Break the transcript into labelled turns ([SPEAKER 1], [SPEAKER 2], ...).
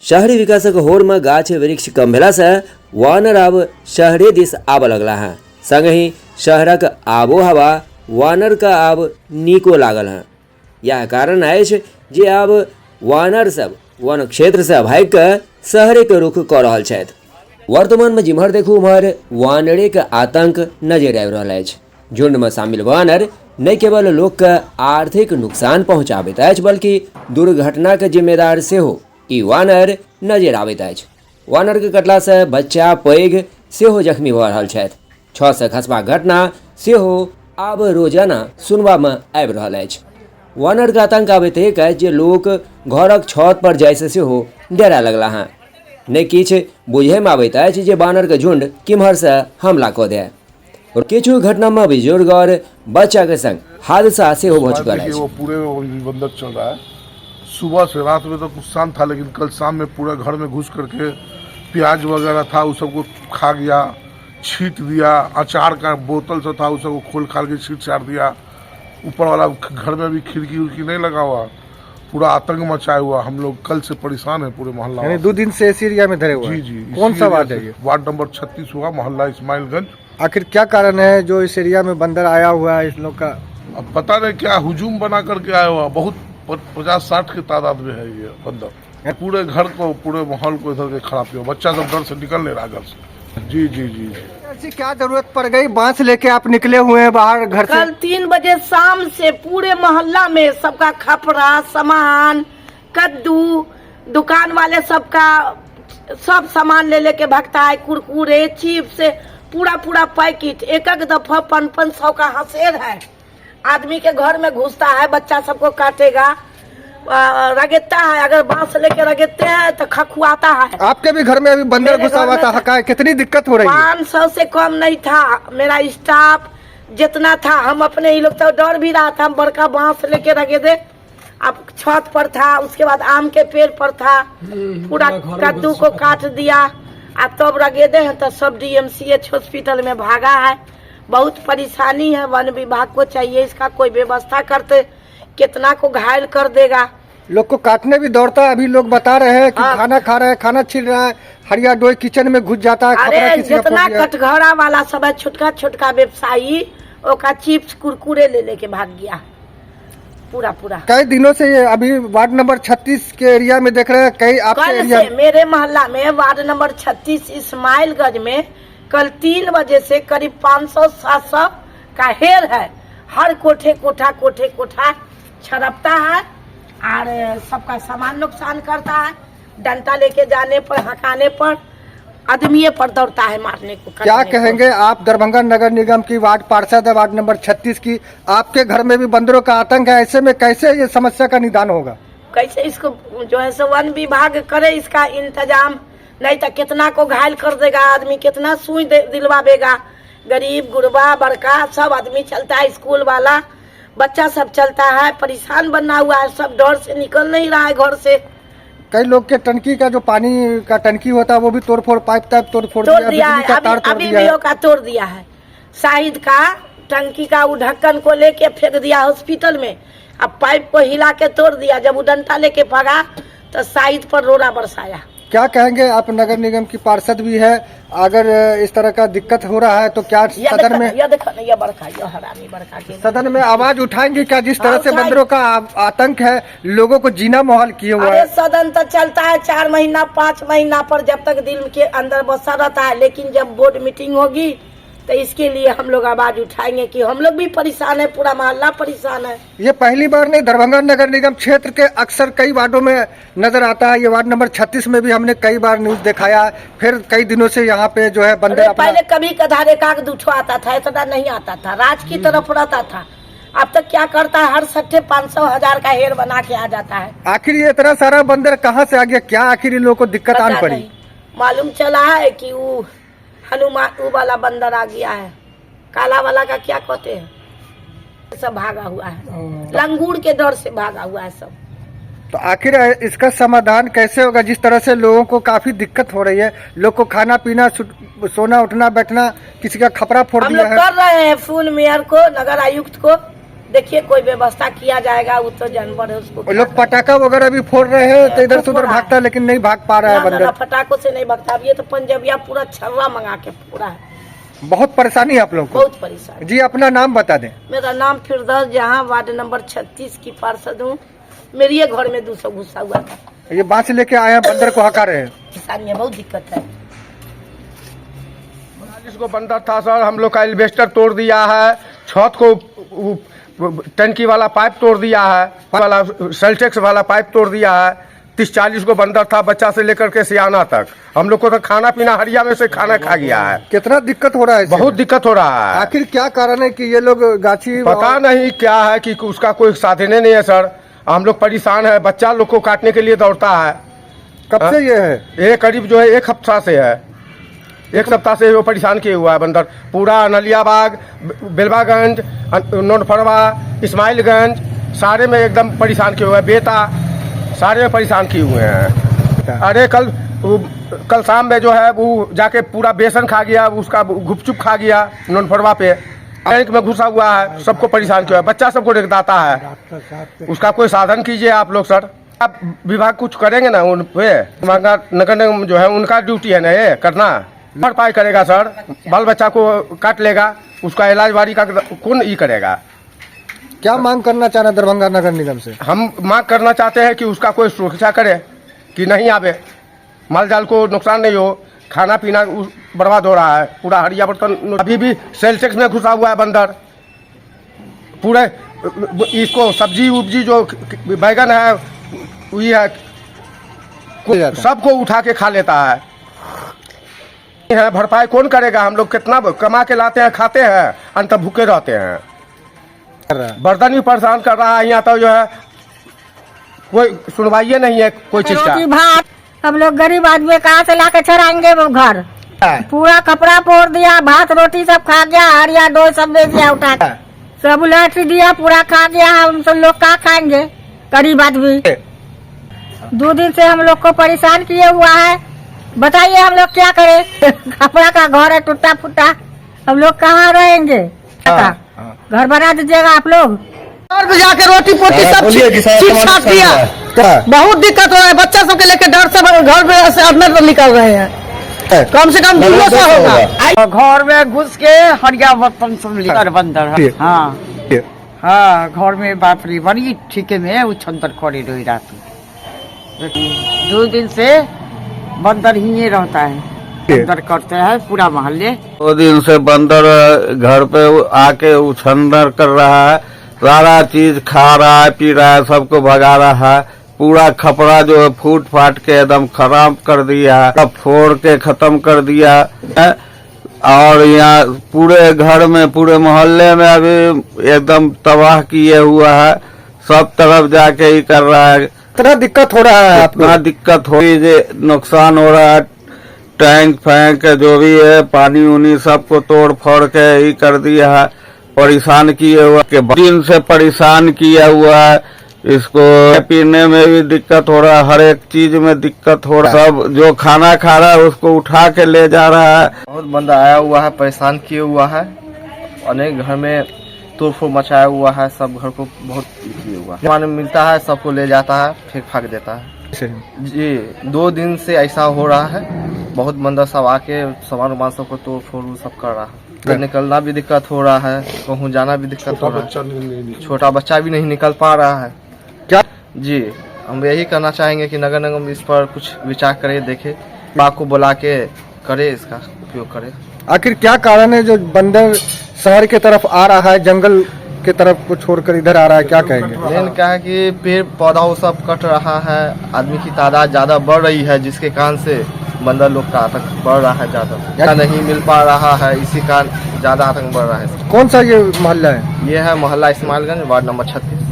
[SPEAKER 1] शहरी विकासक होड़ में गाछ वृक्ष कम भेला से वानर आब शहरे दिस आबऽ लगला हैं। संगहि शहरक आबो हवा वानर का आब नीको लागल हैं। यह कारण अछि जे आब वानर सब वन क्षेत्र से भागि कऽ शहरे के रुख कऽ रहल छथि। वर्तमान में जिम्हर देखू उम्हर वानरे के आतंक नजरि आबि रहल अछि। झुंड में शामिल वानर न केवल लोक के आर्थिक नुकसान पहुँचाबैत अछि बल्कि दुर्घटना के जिम्मेदार सेहो ई वानर नजरि आबैत अछि। वानर के कटला से बच्चा पैघ सेहो जख्मी भऽ रहल छथि। छत से खसबाक घटना सेहो आब रोजाना सुनबा में आबि रहल अछि। वानर के आतंक आब एतेक अछि जे लोक घरक छत पर जाय से सेहो डरा लगला हैं। नहि किछु बुझे में आबैत अछि जे वानर के झुंड किम्हर से हमला कऽ दे। और किछु घटना में बुजुर्ग और बच्चा के संग हादसा सेहो भऽ चुकल अछि।
[SPEAKER 2] वो पूरे बंदर चल रहा है। सुबह से रात में तो कुछ शांत था, लेकिन कल शाम में पूरा घर में घुस करके प्याज वगैरह था उस सबको खा गया, छींट दिया। अचार का बोतल से था उस सबको खोल खाल के छींट छाट दिया। ऊपर वाला घर में भी खिड़की उड़की नहीं लगा हुआ, पूरा आतंक मचाया हुआ। हम लोग कल से परेशान है पूरे मोहल्ला में।
[SPEAKER 3] 2 दिन से इस एरिया में धरे हुए।
[SPEAKER 2] जी।
[SPEAKER 3] कौन सा वार्ड है ये?
[SPEAKER 2] वार्ड नंबर 36 हुआ, मोहल्ला इस्माइलगंज।
[SPEAKER 3] आखिर क्या कारण है जो इस एरिया में बंदर आया हुआ है इस लोग का?
[SPEAKER 2] अब पता नहीं क्या हुजूम बना करके आया हुआ। बहुत 50-60 की तादाद में है ये बंदर। पूरे घर को पूरे माहौल को इधर के खराब किया। बच्चा सब डर से निकल नहीं रहा घर से। जी।
[SPEAKER 3] ऐसी क्या जरूरत पड़ गई? बांस लेके आप निकले हुए हैं बाहर घर से?
[SPEAKER 4] कल 3 बजे शाम से पूरे मोहल्ला में सबका खपरा सामान, कद्दू, दुकान वाले सबका सब सामान ले लेके भागता है। कुरकुरे, चिप्स, पूरा पैकेट एक दफा 500 का हसेर है। आदमी के घर में घुसता है, बच्चा सबको काटेगा, रगेता है। अगर बांस लेके रगेते हैं तो खखुआता है।
[SPEAKER 3] आपके भी घर में अभी बंदर घुसा हुआ था, हका है? कितनी दिक्कत हो रही है?
[SPEAKER 4] 500 से कम नहीं था। मेरा स्टाफ जितना था, हम अपने ही लोग तो डर भी रहा था। हम बड़का बांस लेके रगे दे। अब छत पर था, उसके बाद आम के पेड़ पर था, पूरा कद्दू को काट दिया। अब तब रगे दे हैं तो सब DMCH हॉस्पिटल में भागा है। बहुत परेशानी है। वन विभाग को चाहिए इसका कोई व्यवस्था करते, कितना को घायल कर देगा।
[SPEAKER 3] लोग को काटने भी दौड़ता है। अभी लोग बता रहे हैं कि खाना खा रहा है, खाना छील रहा है, हरिया डोई किचन में घुस जाता है।
[SPEAKER 4] अरे जितना कटघरा वाला सब है, छोटका व्यवसायी, ओका चिप्स कुरकुरे ले लेके भाग गया पूरा।
[SPEAKER 3] कई दिनों से ये अभी वार्ड नंबर 36 के एरिया में देख रहे हैं। कई आपके
[SPEAKER 4] कल
[SPEAKER 3] एरिया
[SPEAKER 4] से मेरे मोहल्ला में वार्ड नंबर 36 इस्माइलगंज में कल 3 बजे से करीब 500-700 का हेर है। हर कोठा छरपता है और सबका सामान नुकसान करता है। डंडा लेके जाने पर, हकाने पर, आदमी पर दौड़ता है मारने को।
[SPEAKER 3] क्या कहेंगे आप? दरभंगा नगर निगम की वार्ड पार्षद है, वार्ड नंबर 36 की। आपके घर में भी बंदरों का आतंक है। ऐसे में कैसे ये समस्या का निदान होगा?
[SPEAKER 4] कैसे इसको जो है सो वन विभाग करे इसका इंतजाम। नहीं तो कितना को घायल कर देगा आदमी, कितना सुई दिलवावेगा। गरीब गुरबा बड़का सब आदमी चलता है, स्कूल वाला बच्चा सब चलता है। परेशान बना हुआ है, सब डर से निकल नहीं रहा है घर से।
[SPEAKER 3] कई लोग के टंकी का जो पानी का टंकी होता है वो भी तोड़-फोड़, पाइप तोड़ दिया है।
[SPEAKER 4] अभी भी का तोड़ दिया है। शाहिद का टंकी का वो ढक्कन को लेके फेंक दिया हॉस्पिटल में। अब पाइप को हिला के तोड़ दिया। जब वो डंडा लेके भागा तो शाहिद पर रोड़ा बरसाया।
[SPEAKER 3] क्या कहेंगे आप? नगर निगम की पार्षद भी है, अगर इस तरह का दिक्कत हो रहा है तो क्या सदन में सदन में आवाज उठाएंगे क्या? जिस तरह से बंदरों का आतंक है, लोगों को जीना मुहाल किए हुआ है।
[SPEAKER 4] सदन तो चलता है 4 महीना 5 महीना पर, जब तक दिल के अंदर बसा रहता है। लेकिन जब बोर्ड मीटिंग होगी तो इसके लिए हम लोग आवाज उठाएंगे कि हम लोग भी परेशान है, पूरा मोहल्ला परेशान है।
[SPEAKER 3] ये पहली बार नहीं, दरभंगा नगर निगम क्षेत्र के अक्सर कई वार्डों में नजर आता है। ये वार्ड नंबर 36 में भी हमने कई बार न्यूज दिखाया। फिर कई दिनों से यहाँ पे जो है बंदर
[SPEAKER 4] पहले कभी कधार एकाक दूठो आता था, इतना नहीं आता था, राज की तरफ रहता था। अब तक क्या करता है, हर सट्टे 500-1000 का हेर बना के आ जाता है।
[SPEAKER 3] आखिर ये इतना सारा बंदर कहाँ से आ गया? क्या आखिर इन लोगों को दिक्कत आन पड़ी?
[SPEAKER 4] मालूम चला है कि वो हनुमान वाला बंदर आ गया है। काला वाला का क्या कहते हैं, सब भागा हुआ है। लंगूर के डर से भागा हुआ है सब।
[SPEAKER 3] तो आखिर इसका समाधान कैसे होगा? जिस तरह से लोगों को काफी दिक्कत हो रही है, लोग को खाना पीना, सोना उठना बैठना, किसी का खपरा फोड़ दिया है।
[SPEAKER 4] हम लोग कर रहे हैं फुल मेयर को, नगर आयुक्त को देखिए कोई व्यवस्था किया जाएगा, वो तो जानवर है उसको।
[SPEAKER 3] वो लोग पटाखा वगैरह भी फोड़ रहे हैं तो इधर से उधर भागता है, लेकिन नहीं भाग पा रहा है
[SPEAKER 4] ना, ना,
[SPEAKER 3] बंदर।
[SPEAKER 4] ना, फटाकों से नहीं भागता। अब ये तो पंजाबिया पूरा छर्रा मंगा के पूरा है।
[SPEAKER 3] बहुत परेशानी है आप लोग को।
[SPEAKER 4] बहुत परेशान।
[SPEAKER 3] जी अपना नाम बता दें।
[SPEAKER 4] मेरा नाम फिरदौस जहाँ, वार्ड नंबर 36 की पार्षद हूँ। मेरे ये घर में 200 घुसा हुआ था।
[SPEAKER 3] ये बांस लेके आए हैं, बंदर को हका रहे हैं।
[SPEAKER 4] किसानी है, बहुत दिक्कत है।
[SPEAKER 5] 40 को बंदर था सर, हम लोग का एल्वेस्टर तोड़ दिया है, छत को टंकी वाला पाइप तोड़ दिया है, वाला सेल्टेक्स वाला पाइप तोड़ दिया है। 30-40 को बंदर था, बच्चा से लेकर के सियाना तक। हम लोग को तो खाना पीना हरिया में से खाना खा गया है।
[SPEAKER 3] कितना दिक्कत हो रहा है इससे?
[SPEAKER 5] बहुत दिक्कत हो रहा है।
[SPEAKER 3] आखिर क्या कारण है कि ये लोग गाछी
[SPEAKER 5] पता नहीं क्या है कि उसका कोई साधन नहीं है सर। हम लोग परेशान है, बच्चा लोग को काटने के लिए दौड़ता है।
[SPEAKER 3] कब से ये है?
[SPEAKER 5] ये करीब जो है 1 हफ्ता से है। 1 सप्ताह से वो परेशान किए हुआ है बंदर। पूरा नलियाबाग, बेलवागंज, नोनफरवा, इस्माइलगंज सारे में एकदम परेशान किए हुए हैं। बेता सारे में परेशान किए हुए हैं। अरे कल शाम में जो है वो जाके पूरा बेसन खा गया, उसका गुपचुप खा गया नोनफरवा पे। बैंक में घुसा हुआ है, सबको परेशान किया है। बच्चा सबको रेगदाता है। उसका कोई साधन कीजिए आप लोग सर। आप विभाग कुछ करेंगे ना उन पे? नगर निगम जो है उनका ड्यूटी है ना ये करना। भरपाई करेगा सर, बाल बच्चा को काट लेगा, उसका इलाज बारी का कौन ये करेगा?
[SPEAKER 3] क्या मांग करना चाह रहे हैं दरभंगा नगर निगम से?
[SPEAKER 5] हम मांग करना चाहते हैं कि उसका कोई सुरक्षा करे, कि नहीं आवे, माल जाल को नुकसान नहीं हो, खाना पीना बर्बाद हो रहा है। पूरा हरिया बर्तन अभी भी सेल्टेक्स में घुसा हुआ है बंदर। पूरे इसको सब्जी उब्जी जो बैगन है वही है, सबको उठा के खा लेता है। भरपाई कौन करेगा? हम लोग कितना कमा के लाते हैं, खाते हैं, अंत भूखे रहते हैं। बर्तन भी परेशान कर रहा है। यहाँ तो जो है कोई सुनवाई नहीं है कोई चीज का।
[SPEAKER 6] भात हम लोग गरीब आदमी कहाँ से लाके चढ़ाएंगे वो घर? पूरा कपड़ा फोड़ दिया, भात रोटी सब खा गया, हरिया डोल सब दे दिया उठा के, सब लाठी दिया, पूरा खा गया है। हम सब लोग क्या खाएंगे गरीब आदमी? 2 दिन से हम लोग को परेशान किए हुआ है। बताइए हम लोग क्या करें? कपड़ा का घर है टूटा फूटा, हम लोग कहाँ रहेंगे? घर बना दीजिएगा आप लोग।
[SPEAKER 7] और भी जाके रोटी पोटी सब चीज छाट दिया। बहुत दिक्कत हो रहा है, बच्चा सब के लेके डर से घर में से अंदर निकल रहे हैं। कम से कम 2 सौ होगा।
[SPEAKER 8] घर में घुस के हरिया बर्तन सब लेकर बंदर है। हाँ हाँ, घर में बाप रे बड़ी ठीके में उछंतर खड़े रही रात। 2 दिन से बंदर ही रहता है, बंदर करते हैं पूरा मोहल्ले।
[SPEAKER 9] 2 दिन से बंदर घर पे आके उछंदर कर रहा है, सारा चीज खा रहा है, पी रहा है, सबको भगा रहा है। पूरा खपड़ा जो है फूट फाट के एकदम खराब कर दिया है, सब फोड़ के खत्म कर दिया है। और यहाँ पूरे घर में, पूरे मोहल्ले में अभी एकदम तबाह किए हुआ है। सब तरफ जाके ही कर रहा है।
[SPEAKER 3] इतना दिक्कत हो रहा है आपको?
[SPEAKER 9] इतना दिक्कत हो रही है, नुकसान हो रहा है। टैंक फैंक जो भी है, पानी उनी सबको तोड़ फोड़ के ही कर दिया है। परेशान किए हुआ के दिन से परेशान किया हुआ है। इसको पीने में भी दिक्कत हो रहा है, हर एक चीज में दिक्कत हो रहा है। सब जो खाना खा रहा है उसको उठा के ले जा रहा है।
[SPEAKER 10] बहुत बंदा आया हुआ है, परेशान किए हुआ है। अनेक घर में तोड़फोड़ मचाया हुआ है, सब घर को बहुत किए हुआ है। सामान मिलता है सबको ले जाता है, फेंक फाक देता है। जी 2 दिन से ऐसा हो रहा है। बहुत बंदा सब आके सामान वामान सबको तोड़ फोड़ सब कर रहा है। निकलना भी दिक्कत हो रहा है, कहूँ जाना भी दिक्कत हो रहा है। छोटा बच्चा भी नहीं निकल पा रहा है।
[SPEAKER 3] क्या
[SPEAKER 10] जी हम यही कहना चाहेंगे कि नगर निगम इस पर कुछ विचार करे, देखे, बाग को बुला के करे, इसका उपयोग करे।
[SPEAKER 3] आखिर क्या कारण है जो बंदर शहर के तरफ आ रहा है, जंगल के तरफ को छोड़कर इधर आ रहा है? क्या कहेंगे?
[SPEAKER 10] मेन क्या है कि पेड़ पौधा सब कट रहा है, आदमी की तादाद ज्यादा बढ़ रही है, जिसके कारण से बंदर लोग का आतंक बढ़ रहा है। ज्यादा नहीं मिल पा रहा है, इसी कारण ज्यादा आतंक बढ़ रहा है।
[SPEAKER 3] कौन सा ये मोहल्ला है?
[SPEAKER 10] ये है मोहल्ला इस्माइलगंज, वार्ड नंबर 36।